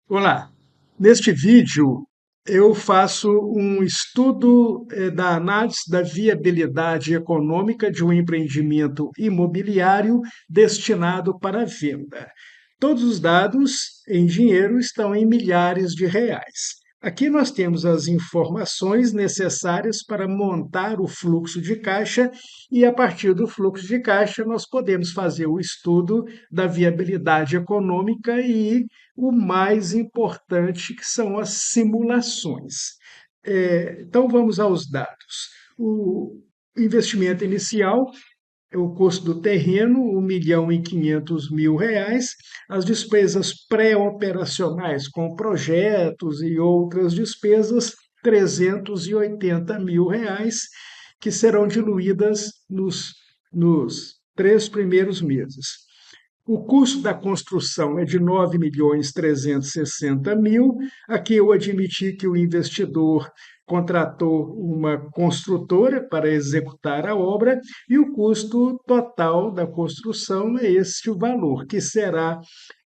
Olá, neste vídeo eu faço um estudo da análise da viabilidade econômica de um empreendimento imobiliário destinado para venda. Todos os dados em dinheiro estão em milhares de reais. Aqui nós temos as informações necessárias para montar o fluxo de caixa e, a partir do fluxo de caixa, nós podemos fazer o estudo da viabilidade econômica e o mais importante, que são as simulações. Então, vamos aos dados. O investimento inicial é o custo do terreno, R$ 1.500.000. As despesas pré-operacionais, com projetos e outras despesas, R$ 380.000, que serão diluídas nos 3 primeiros meses. O custo da construção é de 9.360.000. Aqui eu admiti que o investidor contratou uma construtora para executar a obra e o custo total da construção é este valor, que será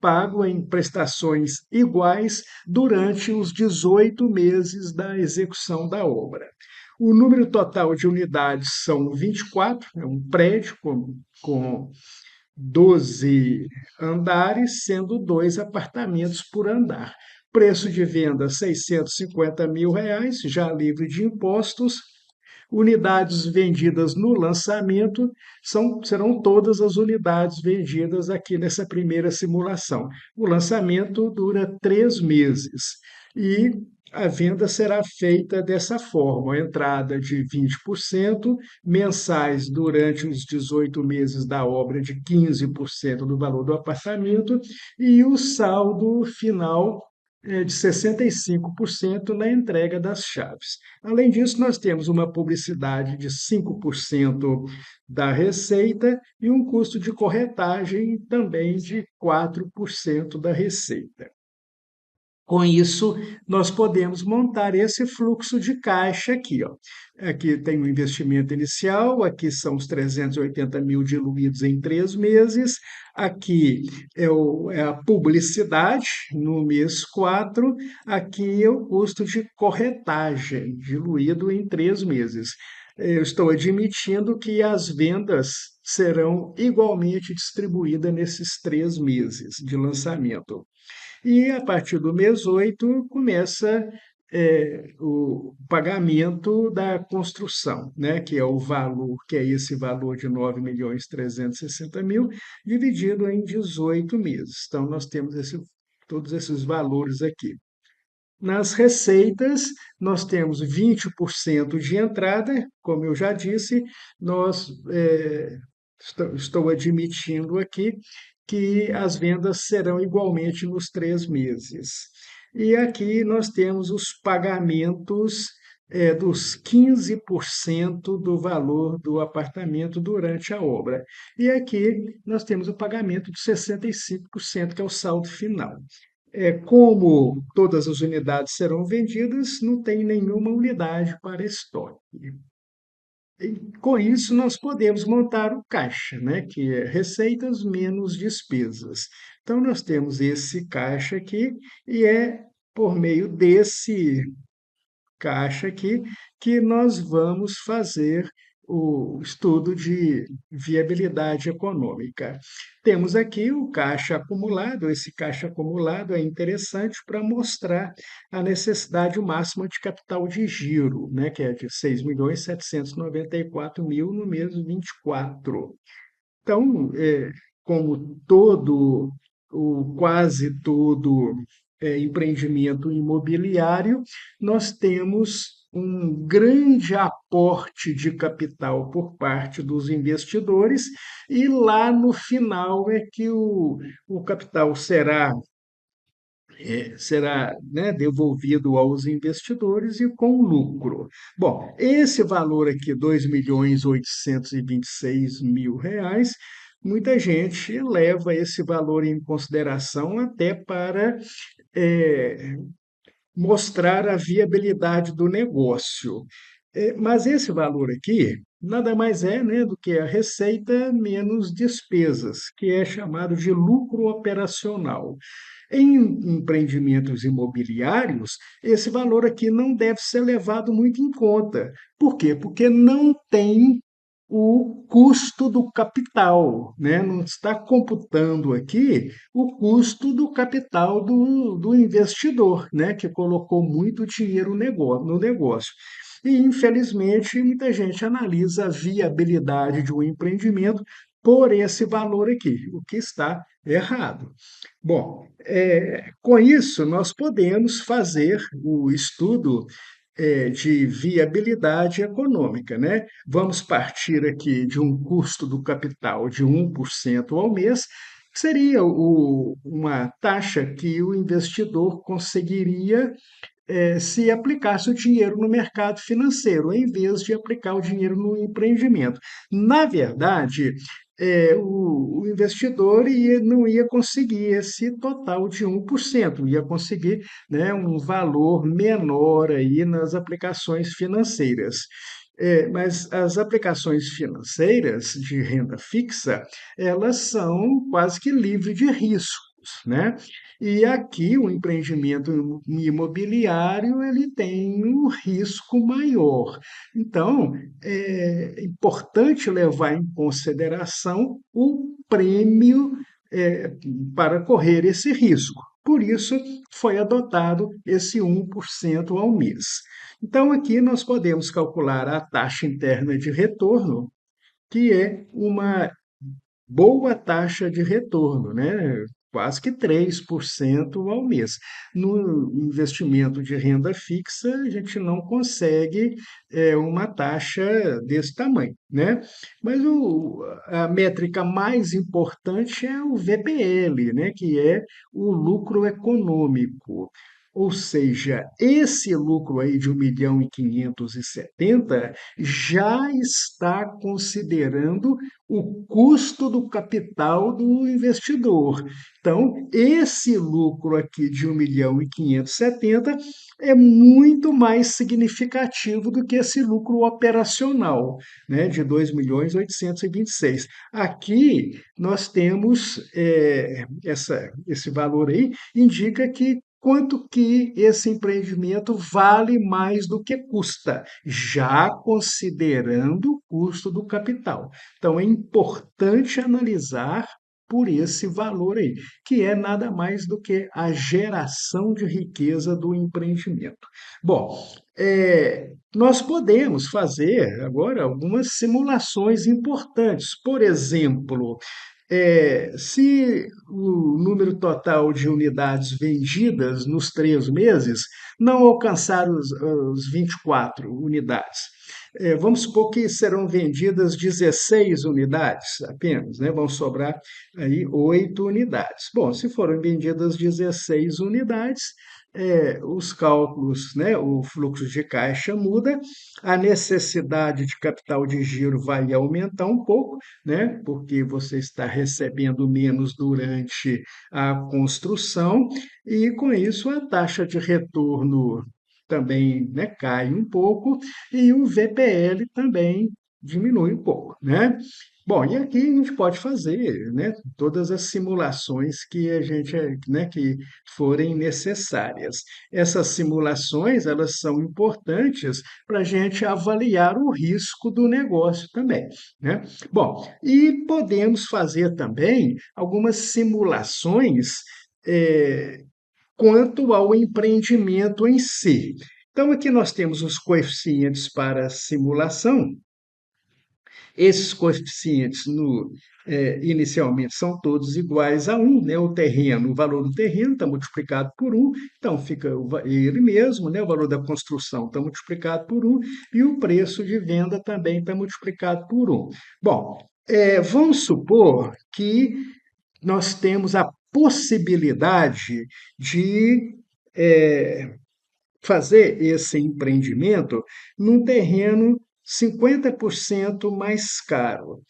pago em prestações iguais durante os 18 meses da execução da obra. O número total de unidades são 24, é um prédio com 12 andares, sendo dois apartamentos por andar. Preço de venda: R$ 650.000, já livre de impostos. Unidades vendidas no lançamento serão todas as unidades vendidas aqui nessa primeira simulação. O lançamento dura 3 meses e a venda será feita dessa forma: a entrada de 20%, mensais durante os 18 meses da obra de 15% do valor do apartamento e o saldo final de 65% na entrega das chaves. Além disso, nós temos uma publicidade de 5% da receita e um custo de corretagem também de 4% da receita. Com isso, nós podemos montar esse fluxo de caixa aqui, ó. Aqui tem o investimento inicial, aqui são os 380.000 diluídos em 3 meses, aqui é a publicidade no mês 4, aqui é o custo de corretagem diluído em 3 meses. Eu estou admitindo que as vendas serão igualmente distribuídas nesses 3 meses de lançamento. E a partir do mês 8 começa o pagamento da construção, né, que é o valor, que é esse valor de 9.360.000, dividido em 18 meses. Então, nós temos todos esses valores aqui. Nas receitas, nós temos 20% de entrada, como eu já disse, nós estou admitindo aqui que as vendas serão igualmente nos 3 meses. E aqui nós temos os pagamentos dos 15% do valor do apartamento durante a obra. E aqui nós temos o pagamento de 65%, que é o saldo final. Como todas as unidades serão vendidas, não tem nenhuma unidade para estoque. E, com isso, nós podemos montar o caixa, né, que é receitas menos despesas. Então, nós temos esse caixa aqui, e é por meio desse caixa aqui que nós vamos fazer o estudo de viabilidade econômica. Temos aqui o caixa acumulado. Esse caixa acumulado é interessante para mostrar a necessidade máxima de capital de giro, né, que é de 6.794.000 no mês 24. Então, como quase todo empreendimento imobiliário, nós temos um grande aporte de capital por parte dos investidores, e lá no final é que o capital será, né, devolvido aos investidores e com lucro. Bom, esse valor aqui, R$ 2.826.000, muita gente leva esse valor em consideração até para é, mostrar a viabilidade do negócio. Mas esse valor aqui, nada mais é, né, do que a receita menos despesas, que é chamado de lucro operacional. Em empreendimentos imobiliários, esse valor aqui não deve ser levado muito em conta. Por quê? Porque não tem o custo do capital, né? Não está computando aqui o custo do capital do investidor, né? Que colocou muito dinheiro no negócio. E, infelizmente, muita gente analisa a viabilidade de um empreendimento por esse valor aqui, o que está errado. Bom, com isso, nós podemos fazer o estudo de viabilidade econômica, né? Vamos partir aqui de um custo do capital de 1% ao mês, que seria uma taxa que o investidor conseguiria se aplicasse o dinheiro no mercado financeiro, em vez de aplicar o dinheiro no empreendimento. Na verdade, o investidor não ia conseguir esse total de 1%, ia conseguir, né, um valor menor aí nas aplicações financeiras. Mas as aplicações financeiras de renda fixa, elas são quase que livres de riscos, né? E aqui o empreendimento imobiliário ele tem um risco maior. Então, é importante levar em consideração o prêmio é, para correr esse risco. Por isso, foi adotado esse 1% ao mês. Então, aqui nós podemos calcular a taxa interna de retorno, que é uma boa taxa de retorno, né? Quase que 3% ao mês. No investimento de renda fixa, a gente não consegue uma taxa desse tamanho, né? Mas a métrica mais importante é o VPL, né? Que é o lucro econômico. Ou seja, esse lucro aí de 1.570.000 já está considerando o custo do capital do investidor. Então, esse lucro aqui de 1.570.000 é muito mais significativo do que esse lucro operacional, né, de 2.826.000. Aqui nós temos esse valor aí, indica que quanto que esse empreendimento vale mais do que custa, já considerando o custo do capital. Então, é importante analisar por esse valor aí, que é nada mais do que a geração de riqueza do empreendimento. Bom, nós podemos fazer agora algumas simulações importantes. Por exemplo, se o número total de unidades vendidas nos 3 meses não alcançar os 24 unidades, vamos supor que serão vendidas 16 unidades apenas, né? Vão sobrar aí 8 unidades. Bom, se forem vendidas 16 unidades, os cálculos, né, o fluxo de caixa muda, a necessidade de capital de giro vai aumentar um pouco, né, porque você está recebendo menos durante a construção, e com isso a taxa de retorno também, né, cai um pouco e o VPL também diminui um pouco, né? Bom, e aqui a gente pode fazer, né, todas as simulações que a gente, né, que forem necessárias. Essas simulações, elas são importantes para a gente avaliar o risco do negócio também, né? Bom, e podemos fazer também algumas simulações eh, quanto ao empreendimento em si. Então, aqui nós temos os coeficientes para simulação. Esses coeficientes inicialmente são todos iguais a 1, né? O terreno, o valor do terreno está multiplicado por 1, então fica ele mesmo, né? O valor da construção está multiplicado por 1 e o preço de venda também está multiplicado por 1. Bom, vamos supor que nós temos a possibilidade de fazer esse empreendimento num terreno 50% mais caro.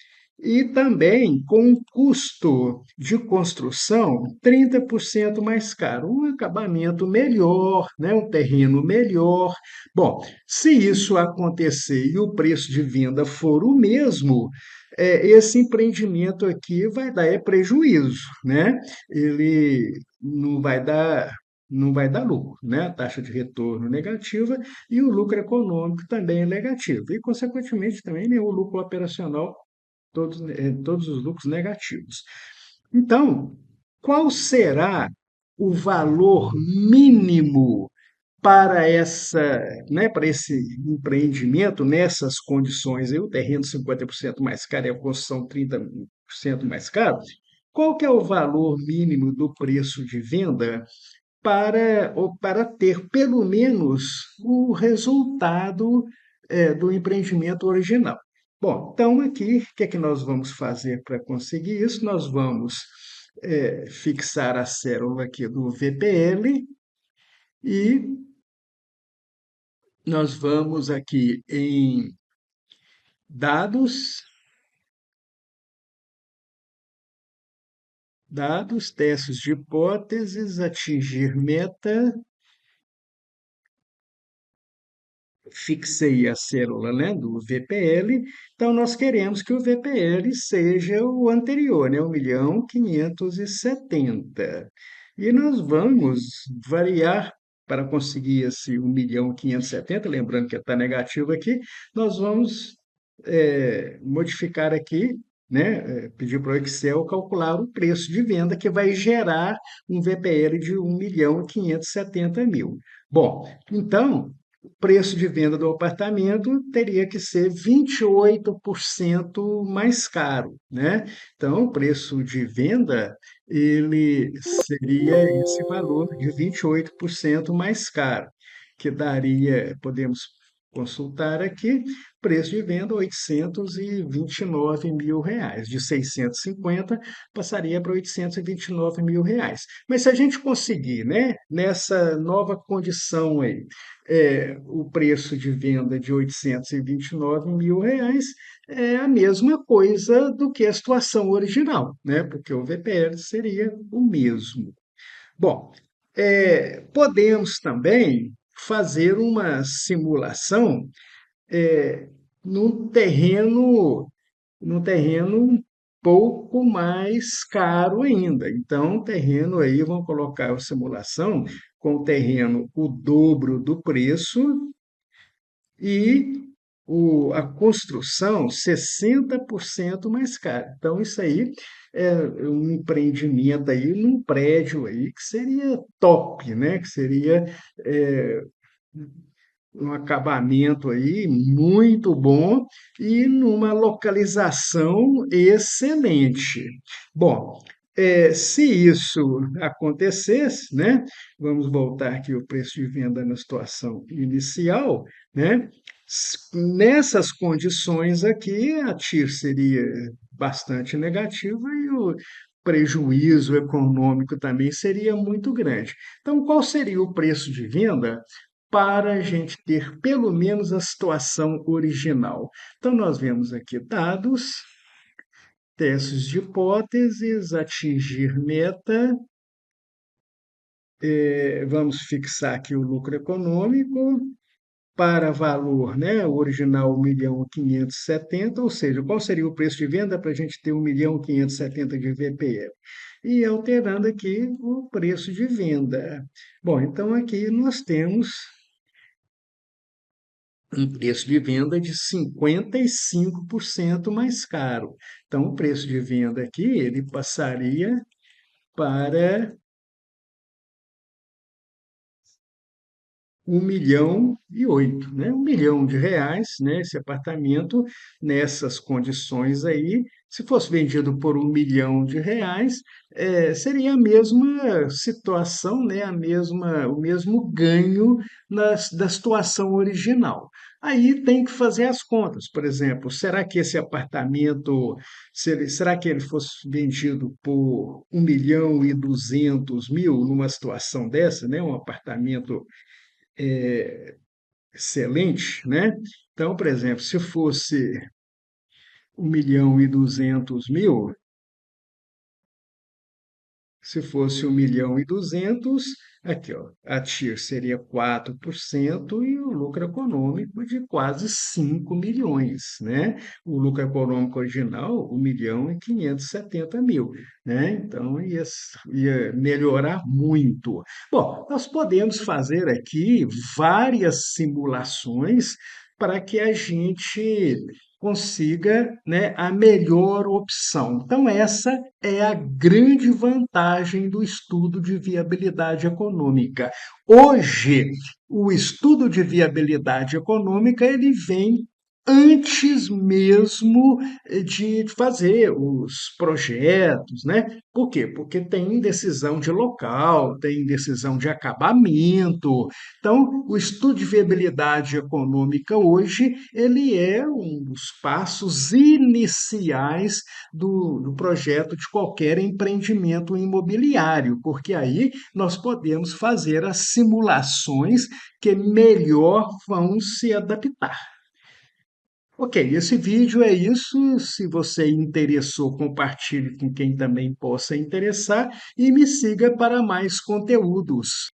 e também com um custo de construção 30% mais caro, um acabamento melhor, né, um terreno melhor. Bom, se isso acontecer e o preço de venda for o mesmo, esse empreendimento aqui vai dar prejuízo, né? Ele não vai dar lucro, né? A taxa de retorno negativa e o lucro econômico também é negativo. E, consequentemente, também né, o lucro operacional todos os lucros negativos. Então, qual será o valor mínimo para para esse empreendimento nessas condições? Aí, o terreno 50% mais caro e a construção 30% mais caro. Qual que é o valor mínimo do preço de venda para ter pelo menos o resultado do empreendimento original? Bom, então aqui, o que é que nós vamos fazer para conseguir isso? Nós vamos fixar a célula aqui do VPL e nós vamos aqui em dados, dados, testes de hipóteses, atingir meta, fixei a célula, né, do VPL, então nós queremos que o VPL seja o anterior, né, 1.570.000. E nós vamos variar para conseguir esse 1.570.000, lembrando que está negativo aqui, nós vamos modificar aqui, né, pedir para o Excel calcular o preço de venda que vai gerar um VPL de 1.570.000. Bom, então, o preço de venda do apartamento teria que ser 28% mais caro, né? Então, o preço de venda ele seria esse valor de 28% mais caro, que daria, podemos consultar aqui, preço de venda R$ 829.000. De 650 passaria para R$ 829.000. Mas se a gente conseguir, né, nessa nova condição aí, o preço de venda de R$ 829.000 é a mesma coisa do que a situação original, né? Porque o VPL seria o mesmo. Bom, podemos também fazer uma simulação é, num terreno, num terreno um pouco mais caro ainda. Então, terreno aí, vamos colocar a simulação com o terreno o dobro do preço e a construção 60% mais cara. Então, isso aí é um empreendimento aí num prédio aí que seria top, né? Que seria é, um acabamento aí muito bom e numa localização excelente. Bom, se isso acontecesse, né, vamos voltar aqui o preço de venda na situação inicial, né, nessas condições aqui, a TIR seria bastante negativa e o prejuízo econômico também seria muito grande. Então, qual seria o preço de venda para a gente ter pelo menos a situação original? Então, nós vemos aqui dados, testes de hipóteses, atingir meta, vamos fixar aqui o lucro econômico para valor, né? O original 1.570.000, ou seja, qual seria o preço de venda para a gente ter 1.570.000 de VPF? E alterando aqui o preço de venda. Bom, então aqui nós temos um preço de venda de 55% mais caro. Então, o preço de venda aqui ele passaria para 1.008.000, né? R$ 1.000.000, né? Esse apartamento nessas condições aí, se fosse vendido por R$ 1.000.000, seria a mesma situação, né? O mesmo ganho da situação original. Aí tem que fazer as contas, por exemplo, será que esse apartamento, será que ele fosse vendido por 1.200.000 numa situação dessa, né? Um apartamento excelente, né? Então, por exemplo, se fosse 1.200.000. Se fosse 1.200.000, aqui, ó, a TIR seria 4% e o lucro econômico de quase 5 milhões, né? O lucro econômico original, 1.570.000, né? Então, ia melhorar muito. Bom, nós podemos fazer aqui várias simulações para que a gente consiga, né, a melhor opção. Então, essa é a grande vantagem do estudo de viabilidade econômica. Hoje, o estudo de viabilidade econômica ele vem antes mesmo de fazer os projetos, né? Por quê? Porque tem decisão de local, tem decisão de acabamento. Então, o estudo de viabilidade econômica hoje, ele é um dos passos iniciais do projeto de qualquer empreendimento imobiliário, porque aí nós podemos fazer as simulações que melhor vão se adaptar. Ok, esse vídeo é isso. Se você interessou, compartilhe com quem também possa interessar e me siga para mais conteúdos.